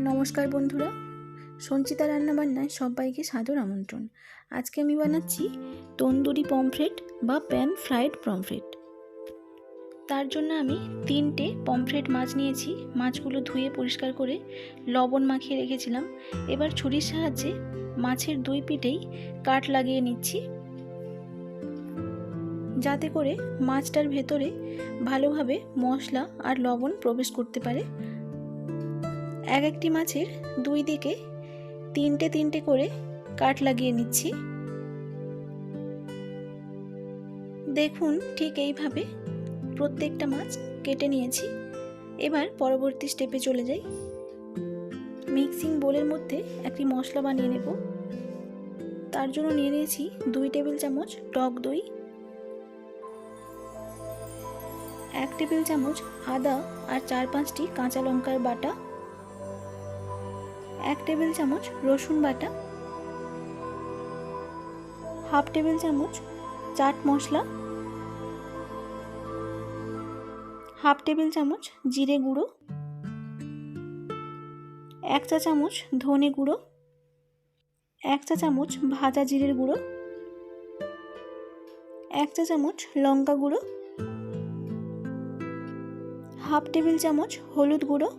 নমস্কার বন্ধুরা, সঞ্চিতা রান্নাবান্নায় সবাইকে সাদর আমন্ত্রণ। আজকে আমি বানাচ্ছি তন্দুরি পমফ্রেট বা প্যান ফ্রাইড পমফ্রেট। তার জন্য আমি 3টে পমফ্রেট মাছ নিয়েছি। মাছগুলো ধুয়ে পরিষ্কার করে লবণ মাখিয়ে রেখেছিলাম। এবার ছুরির সাহায্যে মাছের দুই পিঠেই কাট লাগিয়ে নিচ্ছি, যাতে করে মাছটার ভেতরে ভালোভাবে মশলা আর লবণ প্রবেশ করতে পারে। এক একটি মাছের দুই দিকে 3টে করে কাট লাগিয়ে নিচ্ছি। দেখুন, ঠিক এইভাবে প্রত্যেকটা মাছ কেটে নিয়েছি। এবার পরবর্তী স্টেপে চলে যাই। মিক্সিং বোলের মধ্যে একটি মশলা বানিয়ে নেব। তার জন্য নিয়ে নিয়েছি 2 টেবিল চামচ টক দই, 1 টেবিল চামচ আদা আর 4-5টি কাঁচা লঙ্কার বাটা, 1 টেবিল চামচ রসুন বাটা, 1/2 টেবিল চামচ চাট মশলা, 1/2 টেবিল চামচ জিরে গুঁড়ো, 1 চা চামচ ধনে গুঁড়ো, 1 চা চামচ ভাজা জিরের গুঁড়ো, 1 চা চামচ লঙ্কা গুঁড়ো, 1/2 টেবিল চামচ হলুদ গুঁড়ো,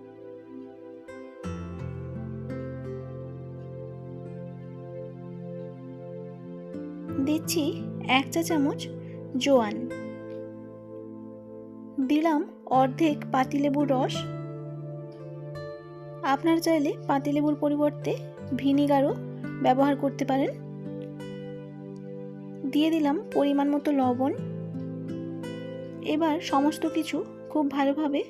দিচ্ছি 1 চা চামচ জোয়ান, দিলাম অর্ধেক পাতিলেবুর রস। আপনারা চাইলে পাতিলেবুর পরিবর্তে ভিনিগারও ব্যবহার করতে পারেন। দিয়ে দিলাম পরিমাণ মতো লবণ। এবার সমস্ত কিছু খুব ভালোভাবে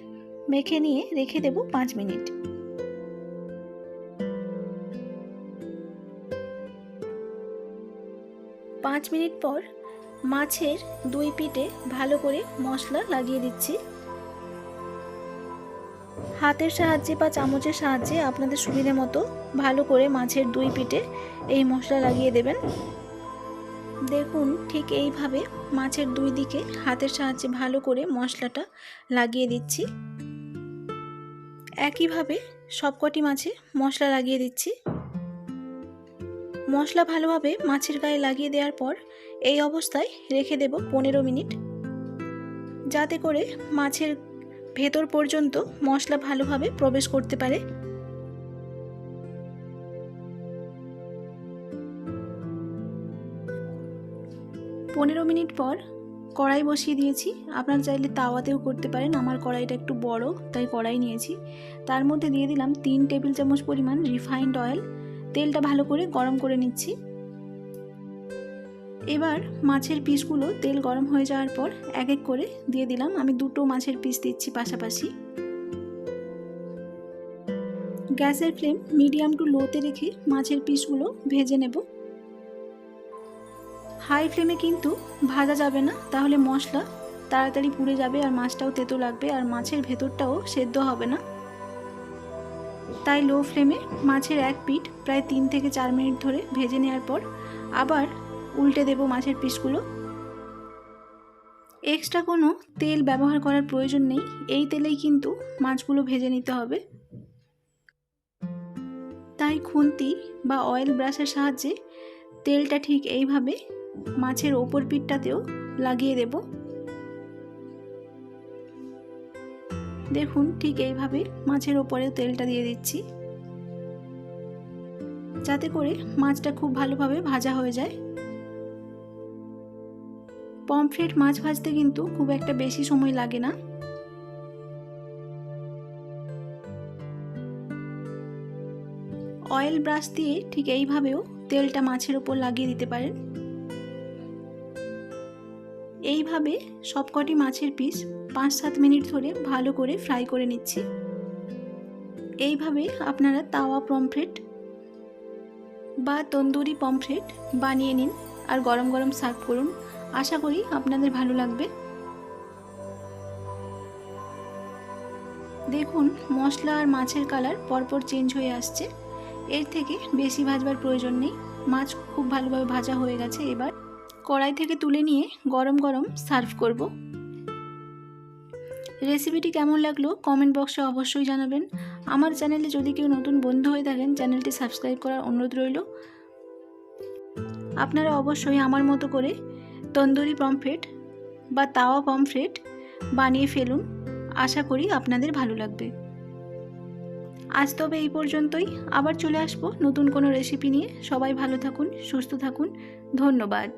মেখে নিয়ে রেখে দেব 5 মিনিট। পাঁচ মিনিট পর মাছের দুই পিঠে ভালো করে মশলা লাগিয়ে দিচ্ছি। হাতের সাহায্যে বা চামচের সাহায্যে আপনাদের সুবিধে মতো ভালো করে মাছের দুই পিঠে এই মশলা লাগিয়ে দেবেন। দেখুন, ঠিক এইভাবে মাছের দুই দিকে হাতের সাহায্যে ভালো করে মশলাটা লাগিয়ে দিচ্ছি। একইভাবে সবকটি মাছে মশলা লাগিয়ে দিচ্ছি। মশলা ভালোভাবে মাছের গায়ে লাগিয়ে দেওয়ার পর এই অবস্থায় রেখে দেব 15 মিনিট, যাতে করে মাছের ভেতর পর্যন্ত মশলা ভালোভাবে প্রবেশ করতে পারে। 15 মিনিট পর কড়াই বসিয়ে দিয়েছি। আপনারা চাইলে তাওয়াতেও করতে পারেন। আমার কড়াইটা একটু বড়, তাই কড়াই নিয়েছি। তার মধ্যে দিয়ে দিলাম 3 টেবিল চামচ পরিমাণ রিফাইন্ড অয়েল। তেলটা ভালো করে গরম করে নিচ্ছি। এবার মাছের পিসগুলো তেল গরম হয়ে যাওয়ার পর এক এক করে দিয়ে দিলাম। আমি 2টো মাছের পিস দিচ্ছি পাশাপাশি। গ্যাসের ফ্লেম মিডিয়াম টু লোতে রেখে মাছের পিসগুলো ভেজে নেব। হাই ফ্লেমে কিন্তু ভাজা যাবে না, তাহলে মশলা তাড়াতাড়ি পুড়ে যাবে আর মাছটাও তেতো লাগবে আর মাছের ভেতরটাও সেদ্ধ হবে না। তাই লো ফ্লেমে মাছের এক পিঠ প্রায় 3 থেকে 4 মিনিট ধরে ভেজে নেওয়ার পর আবার উল্টে দেব মাছের পিসগুলো। এক্সট্রা কোনো তেল ব্যবহার করার প্রয়োজন নেই, এই তেলেই কিন্তু মাছগুলো ভেজে নিতে হবে। তাই খুন্তি বা অয়েল ব্রাশের সাহায্যে তেলটা ঠিক এইভাবে মাছের ওপর পিঠটাতেও লাগিয়ে দেব। দেখুন, ঠিক এইভাবে মাছের ওপরেও তেলটা দিয়ে দিচ্ছি, যাতে করে মাছটা খুব ভালোভাবে ভাজা হয়ে যায়। পমফ্রেট মাছ ভাজতে কিন্তু খুব একটা বেশি সময় লাগে না। অয়েল ব্রাশ দিয়ে ঠিক এইভাবেও তেলটা মাছের ওপর লাগিয়ে দিতে পারেন। এইভাবে সবকটি মাছের পিস 5-7 মিনিট ধরে ভালো করে ফ্রাই করে নিচ্ছি। এইভাবে আপনারা তাওয়া পমফ্রেট বা তন্দুরি পমফ্রেট বানিয়ে নিন আর গরম গরম সার্ভ করুন। আশা করি আপনাদের ভালো লাগবে। দেখুন, মশলা আর মাছের কালার পরপর চেঞ্জ হয়ে আসছে। এর থেকে বেশি ভাজবার প্রয়োজন নেই, মাছ খুব ভালোভাবে ভাজা হয়ে গেছে। এবার কড়াই থেকে তুলে নিয়ে গরম গরম সার্ভ করব। রেসিপিটি কেমন লাগলো কমেন্ট বক্সে অবশ্যই জানাবেন। আমার চ্যানেলে যদি কেউ নতুন বন্ধু হয়ে থাকেন চ্যানেলটি সাবস্ক্রাইব করার অনুরোধ রইল। আপনারা অবশ্যই আমার মতো করে তন্দুরি পমফ্রেট বা তাওয়া পমফ্রেট বানিয়ে ফেলুন। আশা করি আপনাদের ভালো লাগবে। আজ তবে এই পর্যন্তই, আবার চলে আসবো নতুন কোনো রেসিপি নিয়ে। সবাই ভালো থাকুন, সুস্থ থাকুন, ধন্যবাদ।